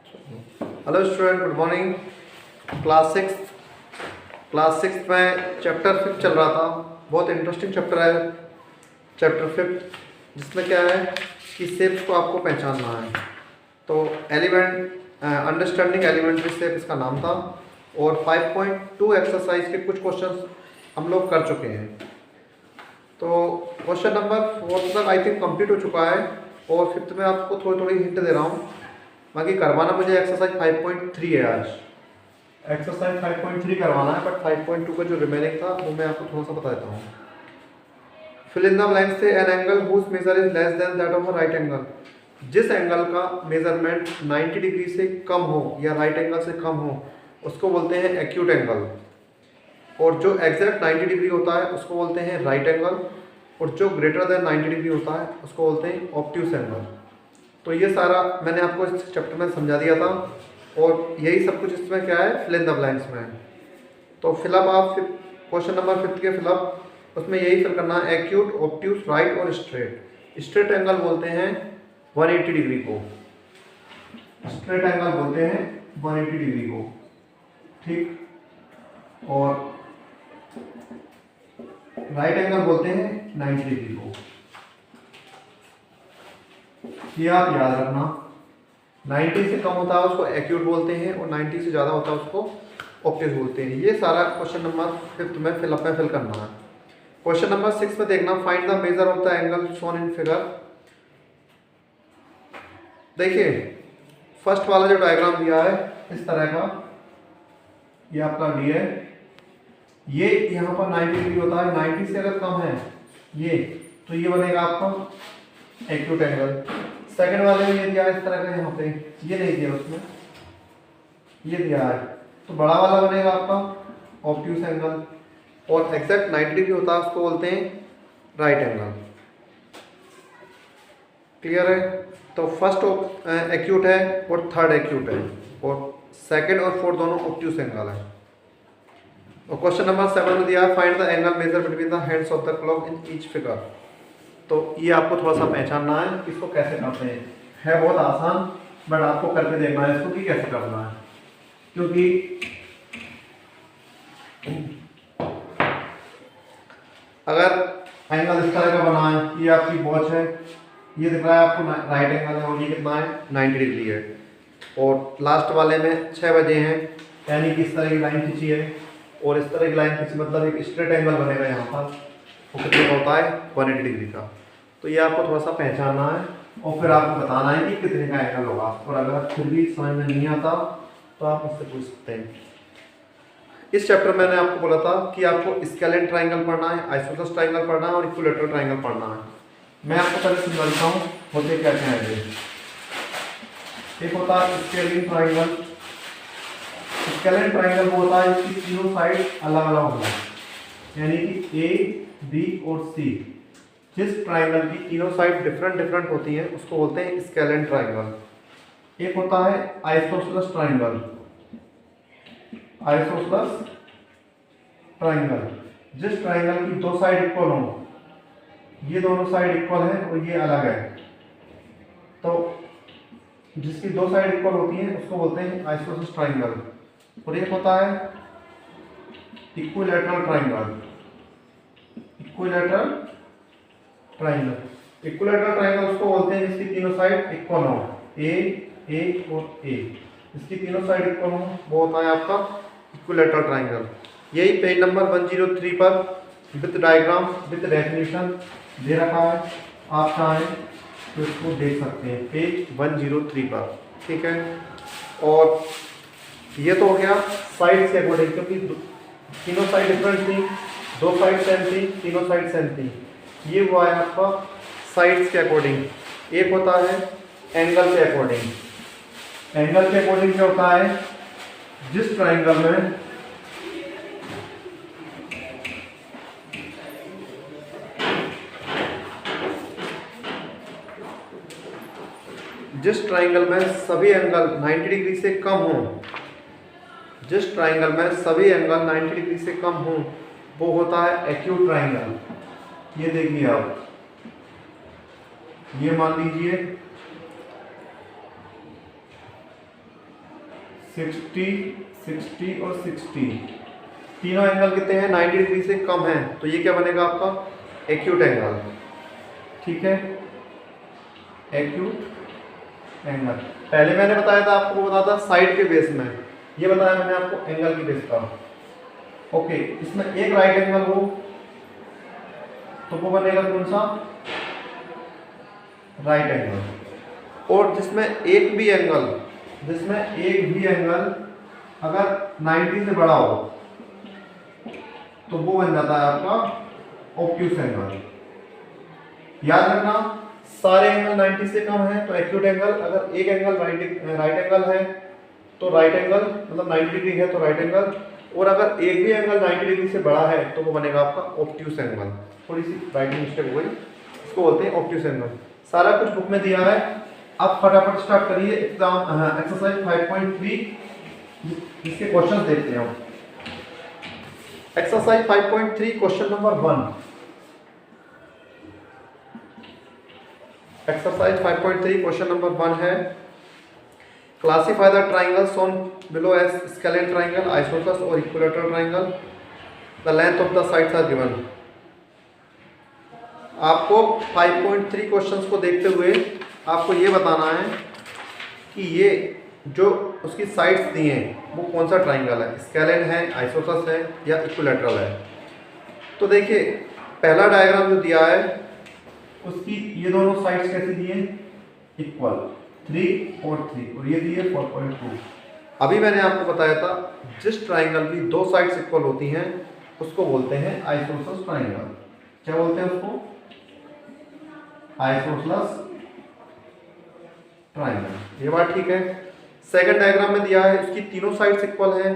Hello student, good morning. Class six में chapter 5 चल रहा था। बहुत इंटरेस्टिंग चैप्टर है चैप्टर 5, जिसमें क्या है कि शेप्स को आपको पहचानना है। तो अंडरस्टैंडिंग एलिमेंट्री शेप इसका नाम था। और 5.2 एक्सरसाइज के कुछ क्वेश्चंस हम लोग कर चुके हैं। तो क्वेश्चन नंबर 4 तक आई थिंक कंप्लीट हो चुका है, और 5th में आपको थोड़ी थोड़ी हिंट दे रहा हूँ। बाकी करवाना मुझे एक्सरसाइज 5.3 है। आज एक्सरसाइज 5.3 करवाना है, बट 5.2 का जो रिमेनिंग था वो मैं आपको थोड़ा सा बता देता हूँ। फिल इन द ब्लैंक्स से an angle whose measure is less than that of a right angle. जिस एंगल का मेजरमेंट 90 डिग्री से कम हो या राइट एंगल से कम हो उसको बोलते हैं एक्यूट एंगल, और जो एग्जैक्ट 90 डिग्री होता है उसको बोलते हैं राइट एंगल, और जो ग्रेटर देन 90 डिग्री होता है उसको बोलते हैं ऑब्ट्यूस एंगल। तो ये सारा मैंने आपको इस चैप्टर में समझा दिया था, और यही सब कुछ इसमें क्या है, फिल इन द ब्लैंक्स में। तो फिलअप आप क्वेश्चन नंबर 5 के फिलअप उसमें यही फिल करना है, एक्यूट, ऑब्ट्यूस, राइट और स्ट्रेट। स्ट्रेट एंगल बोलते हैं 180 डिग्री को, स्ट्रेट एंगल बोलते हैं 180 डिग्री को, ठीक। और राइट एंगल बोलते हैं 90 डिग्री को। ये आप याद रखना, 90 से कम होता है उसको एक्यूट बोलते हैं, और 90 से ज़्यादा होता है उसको ऑब्ट्यूस बोलते हैं। ये सारा क्वेश्चन नंबर 5 में फिलअप में फिल करना है। क्वेश्चन नंबर 6 में देखना, find the measure of the angle shown in figure. देखिए फर्स्ट वाला जो डायग्राम दिया है इस तरह का, ये आपका डी है। ये यहाँ पर 90 डिग्री होता है, 90 से अगर कम है ये, तो ये बनेगा आपका एक्यूट एंगल। सेकंड वाले में ये दिया है इस तरह का, यहाँ पे ये नहीं दिया, उसमें ये दिया है, तो बड़ा वाला बनेगा आपका ऑब्ट्यूस एंगल। और एग्जैक्ट 90 डिग्री होता है उसको बोलते हैं राइट एंगल। क्लियर है? तो फर्स्ट एक्यूट है और थर्ड एक्यूट है, और सेकंड और फोर्थ दोनों ऑब्ट्यूस एंगल है। और क्वेश्चन नंबर 7 में दिया है, find the angle measure between the hands of the clock in each figure. तो ये आपको थोड़ा सा पहचानना है कि इसको कैसे करते हैं। है बहुत आसान, बट आपको करके देखना है इसको कि कैसे करना है, क्योंकि अगर एंगल इस तरह का बना है, ये आपकी वॉच है, ये दिख रहा है आपको राइट एंगल है, और ये कितना है 90 डिग्री है, और लास्ट वाले में 6 बजे हैं, यानी कि इस तरह की लाइन खींची है, और इस तरह की लाइन खींची, मतलब एक स्ट्रेट एंगल बनेगा यहाँ पर, वो कितना होता है 180 डिग्री का। तो ये आपको थोड़ा सा पहचानना है, और फिर आपको बताना है कि कितने का एंगल होगा। और अगर फिर भी समझ में नहीं आता तो आप मुझसे पूछ सकते हैं। इस चैप्टर में मैंने आपको बोला था कि आपको स्केलेन ट्राइंगल पढ़ना है, आइसोसेलेस ट्राइंगल पढ़ना है, और इक्विलैटरल ट्राइंगल पढ़ना है। मैं आपको पहले समझाता हूँ होते क्या क्या है। एक होता है स्केलिंग ट्राइंगल। स्केलेन ट्राइंगल वो होता है इसकी तीनों साइड अलग अलग होता है, यानी कि ए, बी और सी। जिस ट्राइंगल की तीनों साइड डिफरेंट होती हैं उसको बोलते हैं स्केलेन ट्राइंगल। एक होता है आइसोसेलेस ट्राइंगल। आइसोसेलेस ट्राइंगल, जिस ट्राइंगल की दो साइड इक्वल हो, ये दोनों साइड इक्वल है और ये अलग है, तो जिसकी दो साइड इक्वल होती हैं उसको बोलते हैं आइसोसेलेस ट्राइंगल। और एक होता है equilateral triangle. Equilateral triangle, equilateral triangle उसको बोलते हैं जिसकी तीनों साइड इक्वल हो, ए और ए, इसकी तीनों साइड इक्वल हो, वो होता है आपका इक्विलैटरल ट्राइंगल। यही पेज नंबर 103 पर विद डायग्राम विद डेफिनेशन दे रखा है, आप चाहें तो इसको देख सकते हैं पेज 103 पर, ठीक है। और ये तो हो गया साइड्स के अकॉर्डिंग, क्योंकि तीनों साइड डिफरेंट थी, दो साइड सेम थी, तीनों साइड सेम थी। ये हुआ है आपका साइड्स के अकॉर्डिंग। एक होता है एंगल के अकॉर्डिंग। एंगल के अकॉर्डिंग क्या होता है, जिस ट्राइंगल में सभी एंगल 90 डिग्री से कम हो, जिस ट्राइंगल में सभी एंगल 90 डिग्री से कम हो, वो होता है एक्यूट ट्राइंगल। ये देखिए आप, ये मान लीजिए 60, 60 और 60, तीनों एंगल कितने हैं, 90 डिग्री से कम है, तो ये क्या बनेगा आपका एक्यूट एंगल। ठीक है, एक्यूट एंगल। पहले मैंने बताया था आपको, वो बताया था साइड के बेस में, ये बताया मैंने आपको एंगल की बेस का। ओके, इसमें एक राइट एंगल हो तो वो बनेगा कौन सा, राइट एंगल। और जिसमें एक भी एंगल अगर 90 से बड़ा हो तो वो बन जाता है आपका ऑब्ट्यूस एंगल। याद रखना, सारे एंगल 90 से कम है तो एक्यूट एंगल, अगर एक एंगल राइट एंगल है तो राइट एंगल मतलब 90 डिग्री है तो राइट एंगल, और अगर एक भी एंगल 90 डिग्री से बड़ा है तो वो बनेगा आपका ऑब्ट्यूस एंगल। थोड़ी सी राइटिंग मिस्टेक हो गई, इसको बोलते हैं ऑब्ट्यूस एंगल। सारा कुछ बुक में दिया है, अब फटाफट स्टार्ट करिए एक्सरसाइज 5.3, इसके क्वेश्चन देखते हैं। Exercise 5.3 question number 1। Exercise 5.3 question number 1 है, classify the triangle shown below as scalene triangle, isosceles और equilateral triangle, the length of the sides are given. आपको 5.3 क्वेश्चंस को देखते हुए आपको ये बताना है कि ये जो उसकी साइड्स दी हैं वो कौन सा ट्राइंगल है, स्केलेन है, आइसोसेलेस है या इक्विलैटरल है। तो देखिए पहला डायग्राम जो दिया है उसकी ये दोनों साइड्स कैसे दिए, इक्वल, 3 और 3, और ये दिए 4.2। अभी मैंने आपको बताया था जिस ट्राइंगल की दो साइड्स इक्वल होती हैं उसको बोलते हैं आइसोसेलेस ट्राइंगल। क्या बोलते हैं उसको, आइसोसेलेस ट्राइंगल। ये बात ठीक है। सेकंड डायग्राम में दिया है उसकी तीनों साइड्स इक्वल हैं,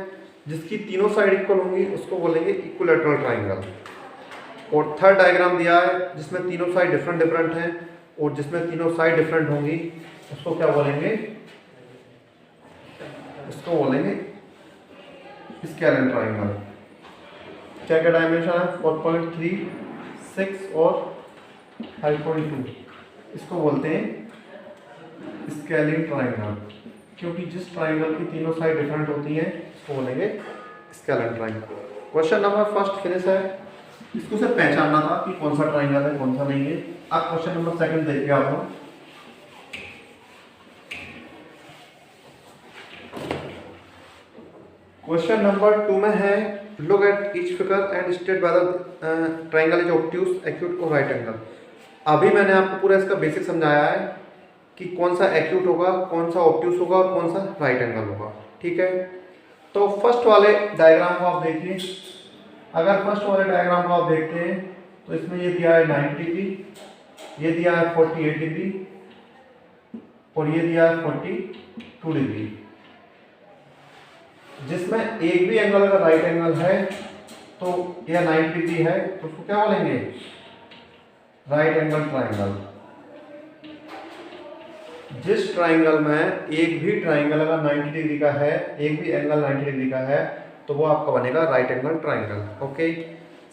जिसकी तीनों साइड इक्वल होंगी उसको बोलेंगे इक्विलैटरल ट्राइंगल। और थर्ड डायग्राम दिया है जिसमें तीनों साइड डिफरेंट हैं और जिसमें तीनों साइड डिफरेंट होंगी उसको क्या बोलेंगे, इसको बोलेंगे स्केलेन ट्राइंगल। क्या क्या डायमेंशन है, 4.3, 6 और 5.2, इसको बोलते हैं स्केलिंग ट्राइंगल, क्योंकि जिस ट्राइंगल की तीनों साइड डिफरेंट होती हैं इसको बोलेंगे scalene triangle. Question number first finish है, इसको सिर्फ पहचानना था कि कौन सा ट्राइंगल है कौन सा नहीं है। अब क्वेश्चन नंबर सेकंड देखिए आप लोग। क्वेश्चन नंबर 2 में है, look at each figure and state whether triangle is obtuse, acute और राइट एंगल। अभी मैंने आपको पूरा इसका बेसिक समझाया है कि कौन सा एक्यूट होगा, कौन सा ऑब्ट्यूस होगा और कौन सा राइट एंगल होगा। ठीक है, तो फर्स्ट वाले डायग्राम को आप देखिए। अगर फर्स्ट वाले डायग्राम को आप देखते हैं तो इसमें ये दिया है 90 डिग्री, ये दिया है 48 डिग्री और ये दिया है 42 डिग्री। जिसमें एक भी एंगल अगर राइट एंगल है तो यह 90 डिग्री है तो उसको क्या बोलेंगे, राइट एंगल ट्राइंगल। जिस ट्राइंगल में एक भी ट्राइंगल अगर 90 डिग्री का है, एक भी एंगल 90 डिग्री का है तो वो आपका बनेगा right angle triangle. Okay,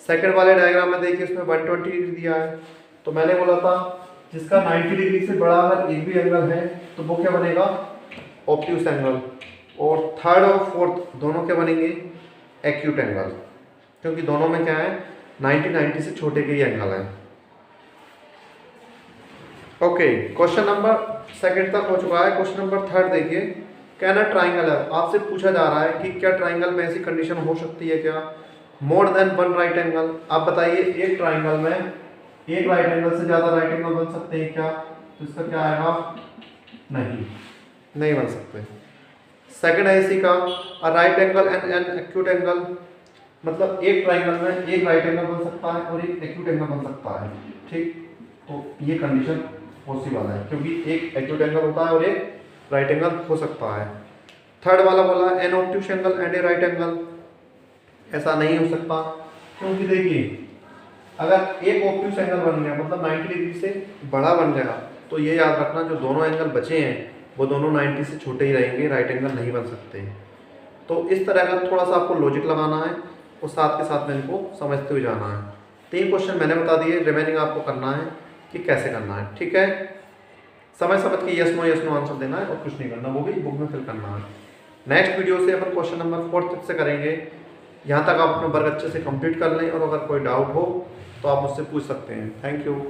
second वाले डायग्राम में देखिए इसमें 120 डिग्री दिया है, तो मैंने बोला था जिसका 90 डिग्री से बड़ा अगर एक भी एंगल है तो वो क्या बनेगा, ऑब्ट्यूस एंगल। और थर्ड और फोर्थ दोनों क्या बनेंगे, एक्यूट एंगल, क्योंकि दोनों में क्या है 90 से छोटे के ही एंगल है। ओके, क्वेश्चन नंबर सेकंड तक हो चुका है। क्वेश्चन नंबर थर्ड देखिए, कैन अ ट्राइंगल है, आपसे पूछा जा रहा है कि क्या ट्राइंगल में ऐसी कंडीशन हो सकती है क्या, more than one right angle. आप बताइए एक ट्राइंगल में एक राइट एंगल से ज़्यादा राइट एंगल बन सकते हैं क्या, तो इसका क्या आएगा, नहीं बन सकते। सेकंड है इसी का, अ right angle and an acute angle, मतलब एक ट्राइंगल में एक राइट एंगल बन सकता है और एक एक्यूट एंगल बन सकता है। ठीक, तो ये कंडीशन पॉसिबल है क्योंकि एक एक्यूट एंगल होता है और एक राइट एंगल हो सकता है। थर्ड वाला बोला an obtuse angle and a right angle, ऐसा नहीं हो सकता क्योंकि देखिए अगर एक ऑब्ट्यूस एंगल बन गया मतलब 90 डिग्री से बड़ा बन गया तो ये याद रखना जो दोनों एंगल बचे हैं वो दोनों 90 से छोटे ही रहेंगे, राइट एंगल नहीं बन सकते। तो इस तरह का थोड़ा सा आपको लॉजिक लगाना है और साथ के साथ में इनको समझते हुए जाना है। 3 क्वेश्चन मैंने बता दिए, रिमेनिंग आपको करना है कि कैसे करना है। ठीक है, समझ के यस नो आंसर देना है और कुछ नहीं करना, वो भी बुक में फिल करना है। नेक्स्ट वीडियो से अपन क्वेश्चन नंबर 4 तक से करेंगे। यहाँ तक आप अपना वर्क अच्छे से कंप्लीट कर लें और अगर कोई डाउट हो तो आप मुझसे पूछ सकते हैं। Thank you.